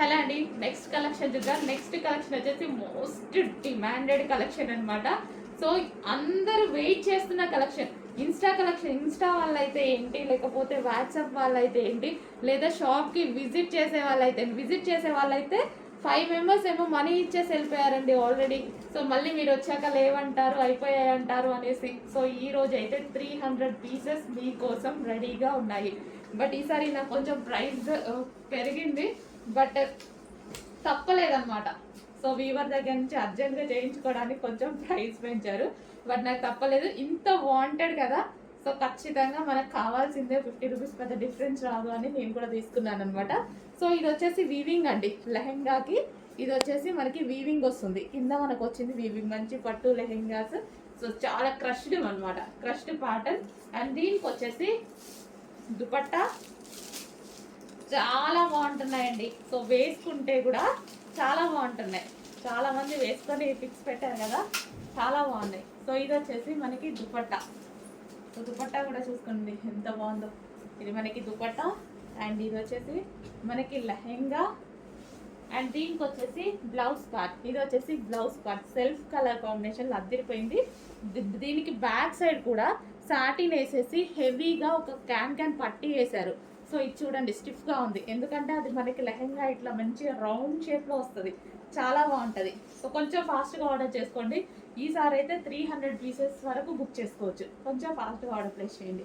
Hello అండి, next collection చూద్దాం. Next collection వచ్చేసి మోస్ట్ డిమాండెడ్ కలెక్షన్ అనమాట. సో అందరూ వెయిట్ చేస్తున్న కలెక్షన్. ఇన్స్టా వాళ్ళైతే ఏంటి, లేకపోతే వాట్సాప్ వాళ్ళైతే ఏంటి, లేదా షాప్కి విజిట్ చేసే వాళ్ళైతే 5 మెంబర్స్ ఏమో మనీ ఇచ్చేసి వెళ్ళిపోయారండి ఆల్రెడీ. సో మళ్ళీ మీరు వచ్చాక లేవంటారు, అయిపోయాయంటారు అనేసి. సో ఈ రోజు అయితే 300 పీసెస్ మీకోసం రెడీగా ఉన్నాయి. బట్ ఈసారి నాకు కొంచెం ప్రైస్ పెరిగింది, బట్ తప్పలేదన్నమాట. సో వీవర్ దగ్గర నుంచి అర్జెంట్గా చేయించుకోవడానికి కొంచెం ప్రైస్ పెంచారు, బట్ నాకు తప్పలేదు. ఇంత వాంటెడ్ కదా, సో ఖచ్చితంగా మనకు కావాల్సిందే. 50 రూపీస్ పెద్ద డిఫరెన్స్ రాదు అని నేను కూడా తీసుకున్నాను అనమాట. సో ఇది వచ్చేసి వీవింగ్ అండి, లెహెంగాకి ఇది వచ్చేసి మనకి వీవింగ్ వస్తుంది. కింద మనకు వచ్చింది వీవింగ్, మంచి పట్టు లెహెంగాస్. సో చాలా క్రష్డ్ అనమాట, క్రష్డ్ ప్యాటర్న్. అండ్ దీనికి వచ్చేసి దుపట్టా చాలా బాగుంటున్నాయండి. సో వేసుకుంటే కూడా చాలా బాగుంటున్నాయి. చాలా మంది వేసుకొని పిక్స్ పెట్టారు కదా, చాలా బాగున్నాయి. సో ఇది వచ్చేసి మనకి దుపట్టా. సో దుపట్టా కూడా చూసుకోండి ఎంత బాగుందో. ఇది మనకి దుపట్టా. అండ్ ఇది వచ్చేసి మనకి లెహెంగా. అండ్ దీనికి వచ్చేసి బ్లౌజ్ పార్ట్. ఇది వచ్చేసి blouse part self colour combination అద్దరిపోయింది. దీనికి బ్యాక్ సైడ్ కూడా సాటిన్ వేసేసి హెవీగా ఒక క్యాన్ పట్టి వేశారు. సో ఇది చూడండి స్టిఫ్గా ఉంది, ఎందుకంటే అది మనకి లెహెంగా ఇట్లా మంచిగా రౌండ్ షేప్లో వస్తుంది, చాలా బాగుంటుంది. సో కొంచెం ఫాస్ట్గా ఆర్డర్ చేసుకోండి. ఈసారి అయితే 300 పీసెస్ వరకు బుక్ చేసుకోవచ్చు. కొంచెం ఫాస్ట్గా ఆర్డర్ ప్లేస్ చేయండి.